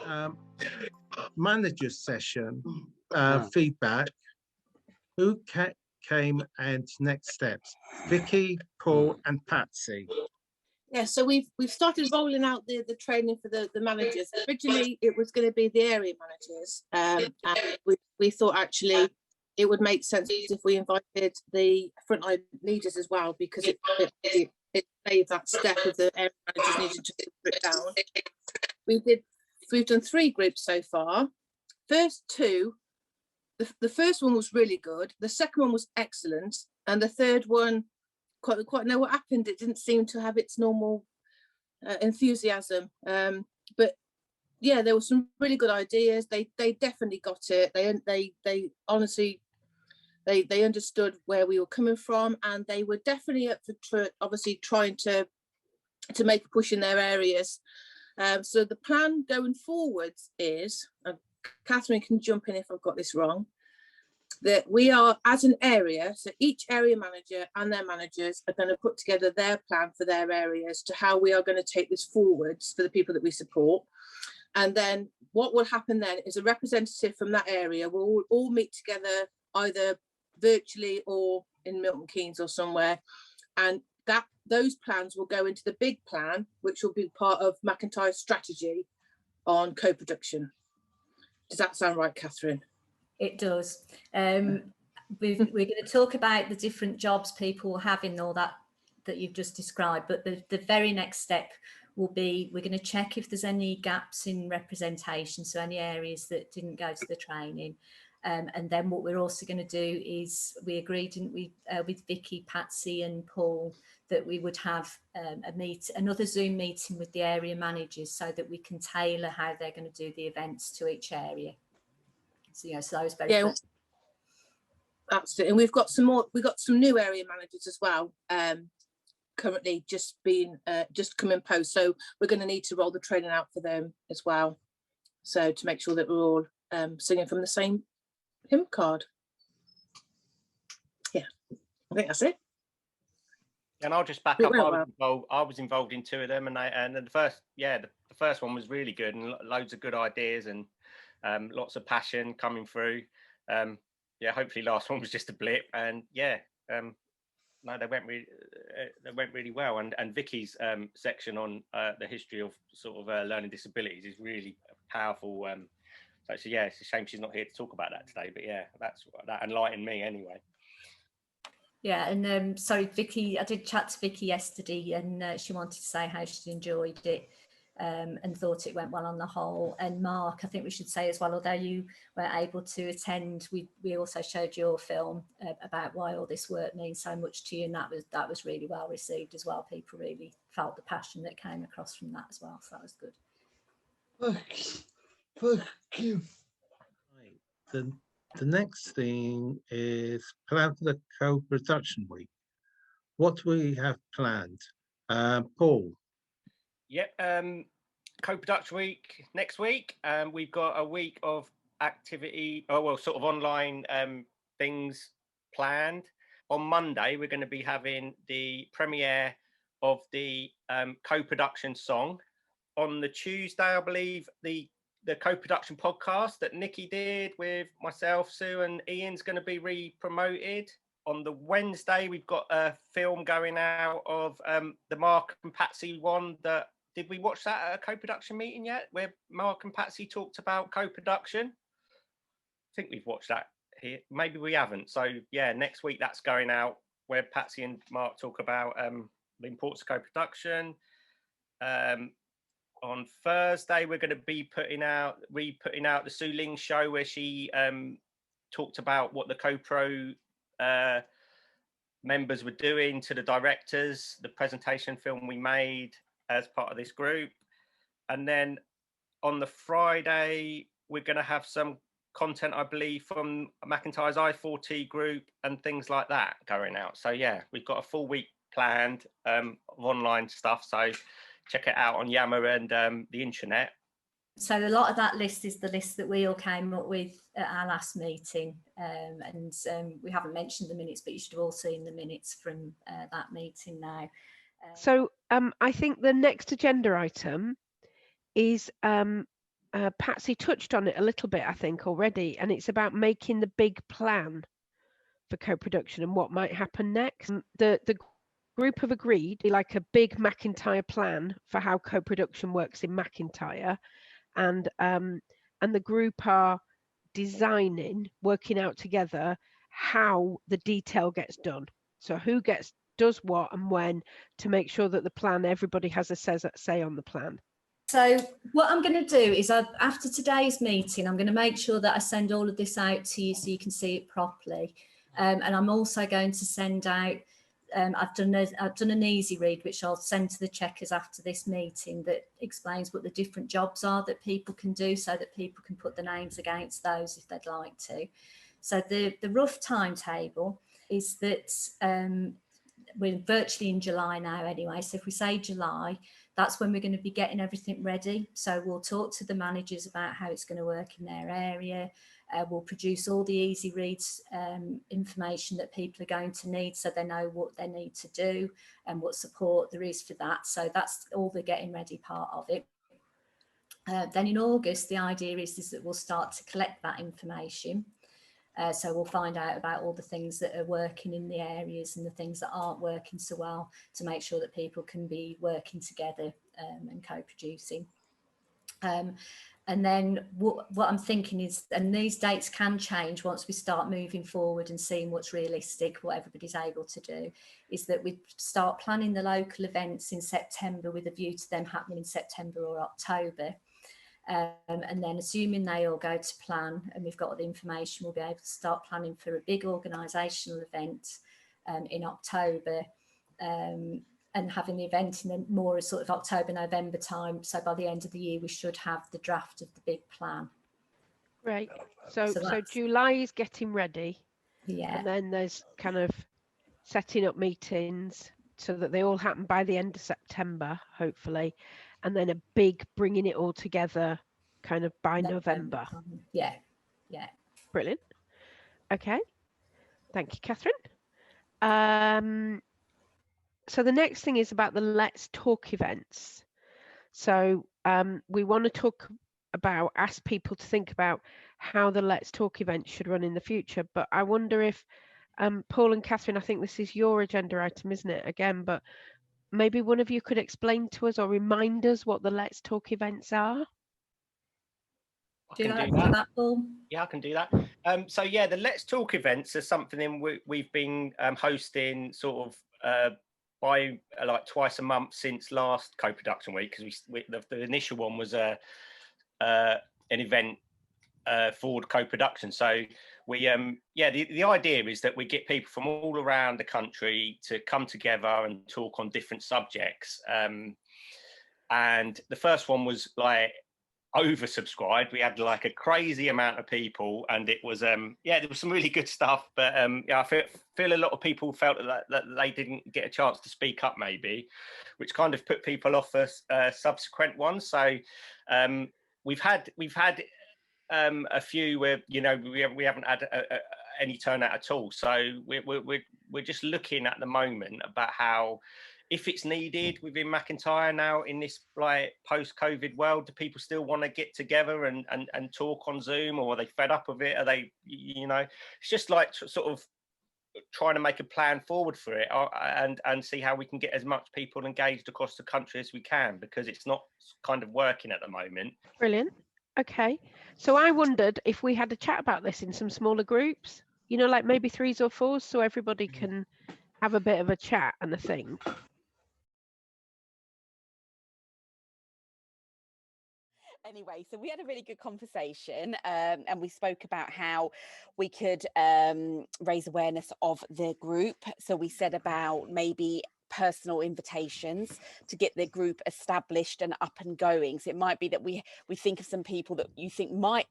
um, manager session feedback. Who came and next steps? Vicky, Paul, and Patsy. Yeah, so we've started rolling out the training for the managers. Originally, it was going to be the area managers, and we thought actually it would make sense if we invited the frontline leaders as well, because it saved that step of the area managers needing to put it down. We've done 3 groups so far. First 2, the first one was really good. The second one was excellent, and the third one, quite know what happened. It didn't seem to have its normal enthusiasm. But yeah, there were some really good ideas. They definitely got it. They honestly they understood where we were coming from, and they were definitely up for obviously trying to make a push in their areas. So the plan going forwards is, Catherine can jump in if I've got this wrong, that we are, as an area, so each area manager and their managers are going to put together their plan for their areas to how we are going to take this forwards for the people that we support. And then what will happen then is a representative from that area will all meet together, either virtually or in Milton Keynes or somewhere, and those plans will go into the big plan, which will be part of McIntyre's strategy on co-production. Does that sound right, Catherine? It does. We're going to talk about the different jobs people have in all that you've just described, but the very next step will be, we're going to check if there's any gaps in representation, so any areas that didn't go to the training. And then what we're also going to do is, we agreed, didn't we, with Vicky, Patsy and Paul, that we would have another Zoom meeting with the area managers so that we can tailor how they're going to do the events to each area. So, so that was very good. Absolutely. And we've got some new area managers as well, currently just coming post. So we're going to need to roll the training out for them as well. So to make sure that we're all singing from the same hymn card. Yeah, I think that's it. And I'll just back up. I was involved in 2 of them, and the first one was really good, and loads of good ideas and lots of passion coming through. Hopefully last one was just a blip, and no, they went really well. And Vicky's section on the history of sort of learning disabilities is really powerful. So yeah, it's a shame she's not here to talk about that today, but yeah, that enlightened me anyway. Yeah, and sorry, Vicky, I did chat to Vicky yesterday, and she wanted to say how she enjoyed it and thought it went well on the whole. And Mark, I think we should say as well, although you were able to attend, we also showed your film about why all this work means so much to you, and that was really well received as well. People really felt the passion that came across from that as well, so that was good. Thank you. Right. The next thing is plan for the co-production week. What do we have planned? Paul? Yep, co-production week next week. We've got a week of activity, sort of online things planned. On Monday, we're going to be having the premiere of the co-production song. On the Tuesday, I believe, the co-production podcast that Nikki did with myself, Sue and Ian's going to be re-promoted. On the Wednesday, we've got a film going out of the Mark and Patsy one. Did we watch that at a co-production meeting yet, where Mark and Patsy talked about co-production? I think we've watched that here. Maybe we haven't. So yeah, next week that's going out, where Patsy and Mark talk about the importance of co-production. On Thursday, we're going to be putting out the Sue Ling show, where she talked about what the co-pro members were doing to the directors, the presentation film we made as part of this group. And then on the Friday, we're going to have some content, I believe, from McIntyre's I4T group and things like that going out. So yeah, we've got a full week planned of online stuff. So check it out on Yammer and the internet. So a lot of that list is the list that we all came up with at our last meeting, and we haven't mentioned the minutes, but you should have all seen the minutes from that meeting now. So I think the next agenda item is Patsy touched on it a little bit, I think, already, and it's about making the big plan for co-production and what might happen next. The group have agreed like a big McIntyre plan for how co-production works in McIntyre, and the group are designing, working out together how the detail gets done. So who does what and when, to make sure that the plan, everybody has a say on the plan. So what I'm going to do is, after today's meeting, I'm going to make sure that I send all of this out to you so you can see it properly. And I'm also going to send out, I've done an easy read, which I'll send to the checkers after this meeting, that explains what the different jobs are that people can do, so that people can put the names against those if they'd like to. So the rough timetable is that we're virtually in July now anyway. So if we say July, that's when we're going to be getting everything ready. So we'll talk to the managers about how it's going to work in their area. We'll produce all the easy reads information that people are going to need, so they know what they need to do and what support there is for that. So that's all the getting ready part of it. Then in August, the idea is that we'll start to collect that information. So we'll find out about all the things that are working in the areas and the things that aren't working so well, to make sure that people can be working together and co-producing. And then what I'm thinking is, and these dates can change once we start moving forward and seeing what's realistic, what everybody's able to do, is that we start planning the local events in September with a view to them happening in September or October. And then assuming they all go to plan and we've got all the information, we'll be able to start planning for a big organisational event in October, and having the event in the more sort of October, November time. So by the end of the year, we should have the draft of the big plan. Great. So July is getting ready. Yeah. And then there's kind of setting up meetings so that they all happen by the end of September, hopefully. And then a big bringing it all together kind of by November. Yeah. Yeah. Brilliant. Okay. Thank you, Catherine. So the next thing is about the Let's Talk events. So we want to talk about, ask people to think about how the Let's Talk event should run in the future. But I wonder if Paul and Catherine, I think this is your agenda item, isn't it? Again, but maybe one of you could explain to us or remind us what the Let's Talk events are. Do you like that, Paul? Yeah, I can do that. So yeah, the Let's Talk events are something we've been hosting sort of by like twice a month since last co-production week, because the initial one was an event for co-production. So we the idea is that we get people from all around the country to come together and talk on different subjects. And the first one was like oversubscribed. We had like a crazy amount of people, and it was there was some really good stuff, but I feel a lot of people felt that they didn't get a chance to speak up, maybe, which kind of put people off for subsequent ones. So we've had a few where, you know, we haven't had any turnout at all. So we're just looking at the moment about how, if it's needed within McIntyre now in this like post-COVID world, do people still want to get together and talk on Zoom, or are they fed up of it? Are they, you know, it's just like sort of trying to make a plan forward for it, and see how we can get as much people engaged across the country as we can, because it's not kind of working at the moment. Brilliant. Okay. So I wondered if we had a chat about this in some smaller groups, you know, like maybe 3s or 4s, so everybody can have a bit of a chat and a thing. Anyway, so we had a really good conversation, and we spoke about how we could raise awareness of the group. So we said about maybe personal invitations to get the group established and up and going. So it might be that we think of some people that you think might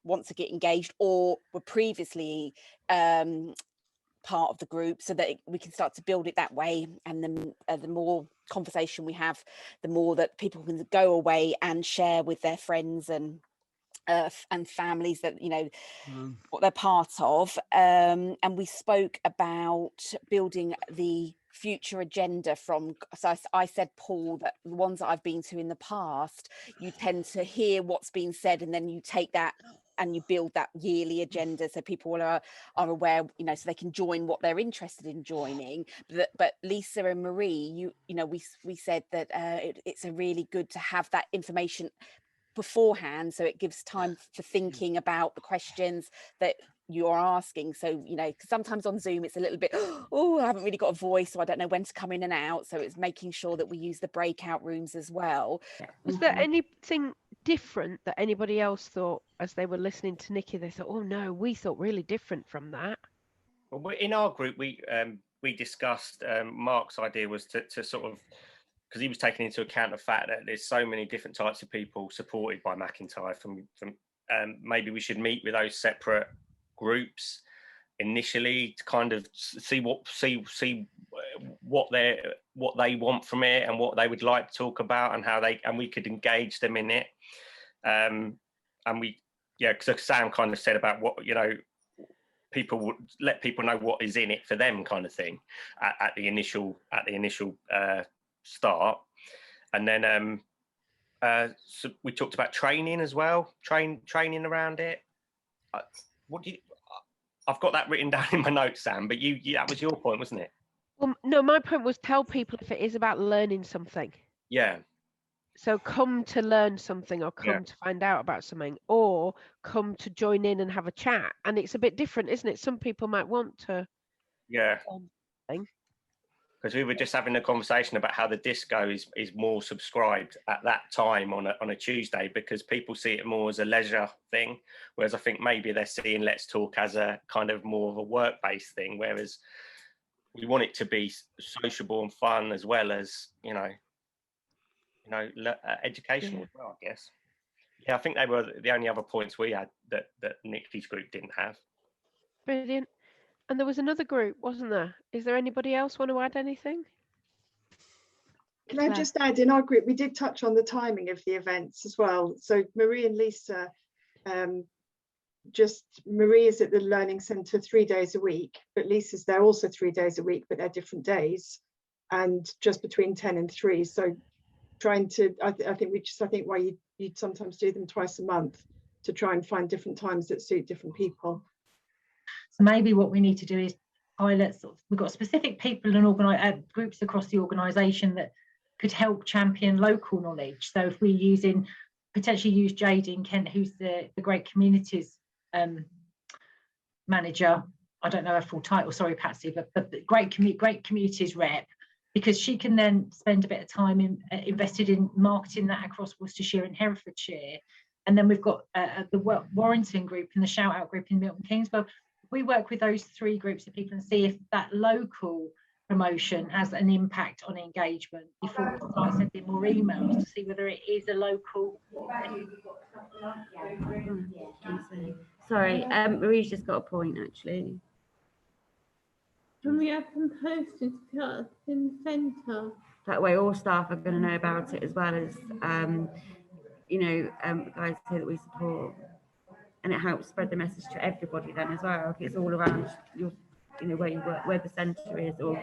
want to get engaged or were previously part of the group, so that we can start to build it that way. And then the more conversation we have, the more that people can go away and share with their friends and families that, you know, what they're part of. And we spoke about building the future agenda from, so I said, Paul, that the ones that I've been to in the past, you tend to hear what's being said and then you take that and you build that yearly agenda so people are aware, you know, so they can join what they're interested in joining. But Lisa and Marie, you know, we said that it's a really good to have that information beforehand, so it gives time for thinking about the questions that you're asking. So, you know, 'cause sometimes on Zoom it's a little bit, oh, I haven't really got a voice, so I don't know when to come in and out. So it's making sure that we use the breakout rooms as well. Was there anything different that anybody else thought as they were listening to Nikki? They thought, oh no, we thought really different from that. Well, in our group, we discussed, Mark's idea was to sort of, because he was taking into account the fact that there's so many different types of people supported by McIntyre. From maybe we should meet with those separate groups initially to kind of see what they want from it and what they would like to talk about and we could engage them in it. And we, yeah, because Sam kind of said about what, you know, people would let people know what is in it for them, kind of thing, at the initial start. And then so we talked about training as well, training around it. I've got that written down in my notes, Sam, but you that was your point, wasn't it? Well, no, my point was tell people if it is about learning something. Yeah. So come to learn something or come to find out about something or come to join in and have a chat. And it's a bit different, isn't it? Some people might want to. Yeah. Because we were just having a conversation about how the disco is more subscribed at that time on a Tuesday, because people see it more as a leisure thing, whereas I think maybe they're seeing Let's Talk as a kind of more of a work-based thing, whereas we want it to be sociable and fun as well as, you know, educational as well, I guess. Yeah, I think they were the only other points we had that Nikki's group didn't have. Brilliant. And there was another group, wasn't there? Is there anybody else want to add anything? Can I just add, in our group, we did touch on the timing of the events as well. So Marie and Lisa, Marie is at the Learning Centre 3 days a week, but Lisa's there also 3 days a week, but they're different days and just between 10 and 3. So trying to, I think why you'd sometimes do them twice a month to try and find different times that suit different people. So maybe what we need to do is pilot, we've got specific people and groups across the organisation that could help champion local knowledge. So if we're potentially use Jade in Kent, who's the Great Communities manager. I don't know her full title, sorry Patsy, but the Great Communities rep, because she can then spend a bit of time invested in marketing that across Worcestershire and Herefordshire. And then we've got the Warrington group and the Shout Out group in Milton Keynes. Well, we work with those 3 groups of people and see if that local promotion has an impact on engagement before we start sending more emails to see whether it is a local. Sorry, Marie's just got a point actually. Can we have them posted in the centre? That way all staff are going to know about it, as well as guys here that we support, and it helps spread the message to everybody then as well. It's all around your, where you work, where the centre is, or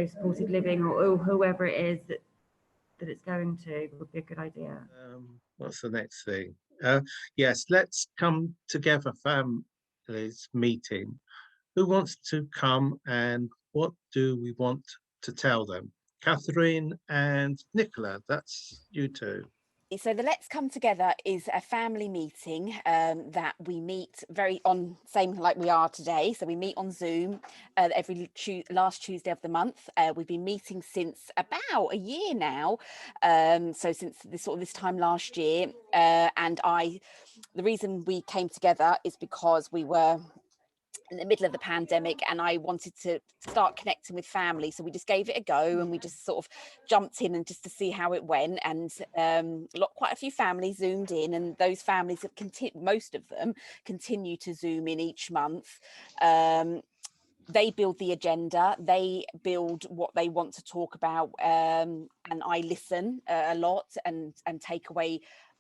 supported living, or whoever it is that it's going to, would be a good idea. What's the next thing? Yes, let's come together families meeting. Who wants to come and what do we want to tell them? Catherine and Nicola, that's you two. So the Let's Come Together is a family meeting that we meet same like we are today. So we meet on Zoom every last Tuesday of the month. We've been meeting since about a year now. So since this time last year. The reason we came together is because we were in the middle of the pandemic and I wanted to start connecting with family, so we just gave it a go and we just sort of jumped in and just to see how it went, and quite a few families zoomed in, and those families have most of them continue to zoom in each month. They build the agenda, they build what they want to talk about, and I listen a lot and take away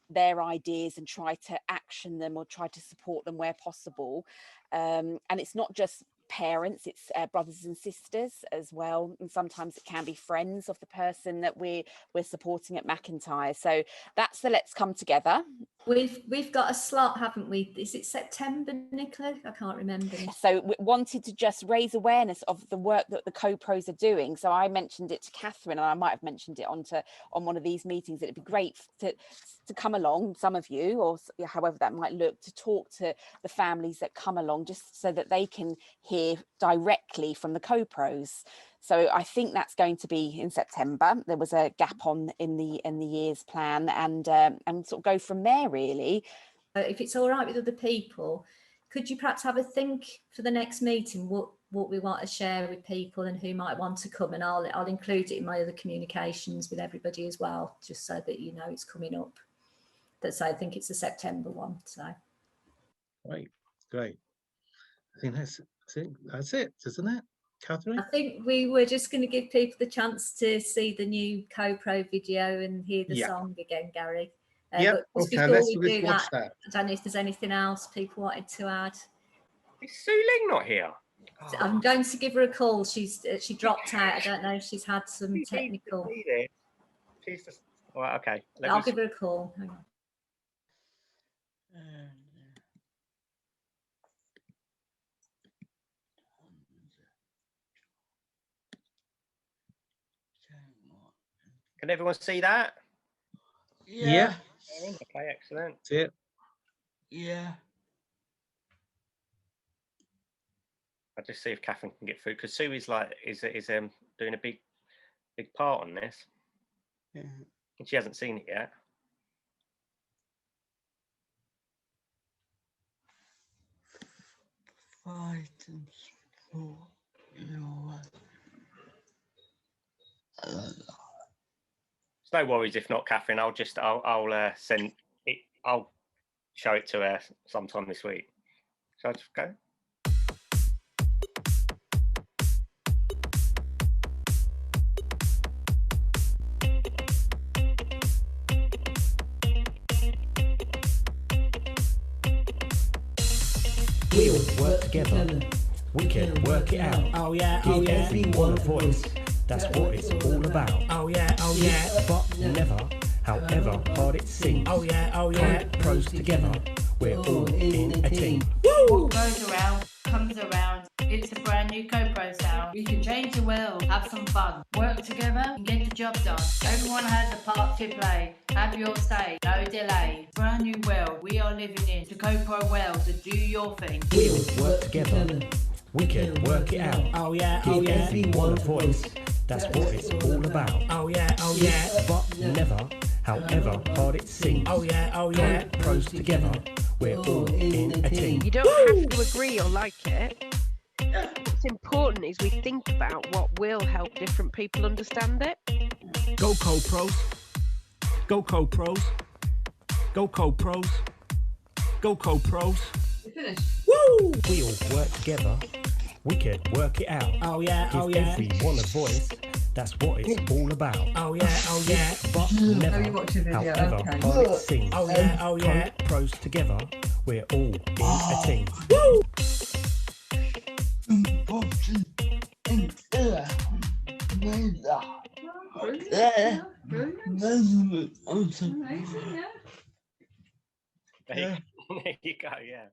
their ideas and try to action them or try to support them where possible. And it's not just parents, it's brothers and sisters as well, and sometimes it can be friends of the person that we're supporting at McIntyre. So that's the Let's Come Together. We've got a slot, haven't we? Is it September, Nicola? I can't remember. So we wanted to just raise awareness of the work that the co-pros are doing. So I mentioned it to Catherine, and I might have mentioned it on one of these meetings. It'd be great to come along, some of you, or however that might look, to talk to the families that come along, just so that they can hear directly from the co-pros. So I think that's going to be in September. There was a gap in the year's plan, and sort of go from there, really. If it's all right with other people, could you perhaps have a think for the next meeting what we want to share with people and who might want to come, and I'll include it in my other communications with everybody as well, just so that you know it's coming up. I think it's a September one. So great. I think that's it, isn't it, Catherine? I think we were just going to give people the chance to see the new co-pro video and hear the song again, Gary. Yeah, but just okay, before let's we do watch that, that. I don't know if there's anything else people wanted to add. Is Sue Ling not here? I'm going to give her a call. She dropped out. I don't know if she's had some technical. She's just well, okay. I'll give her a call. Hang on. Can everyone see that? Yeah. Okay, excellent. That's it. Yeah. I'll just see if Catherine can get through, because Sue is doing a big part on this. Yeah. And she hasn't seen it yet. Fight and support your It's no worries if not, Catherine. I'll send it. I'll show it to her sometime this week. Shall I just go? We'll work together. We can work it out. Oh yeah, Give everyone a voice. That's what it's all about. Oh yeah, But never, however hard it seems. Oh yeah. Pros together, we're all in a team. What goes around comes around. It's a brand new co-pro sound. We can change the world, have some fun, work together and get the job done. Everyone has a part to play. Have your say, no delay. Brand new world we are living in. The co-pro world, so do your thing. We'll work together. We can work it out. Oh yeah, Give everyone a voice. That's what it's all about. Oh yeah. But never, however hard it seems. Oh yeah. Pros together, we're all in a team. You don't have to agree or like it. What's important is we think about what will help different people understand it. Go co-pros. Go co-pros. Go co-pros. Go co-pros. Woo! We all work together. We can work it out. Oh yeah. Give everyone a voice. That's what it's all about. Oh yeah. But never, however hard it seems. Oh yeah. Pros together, we're all in a team. Woo! There you go, yeah.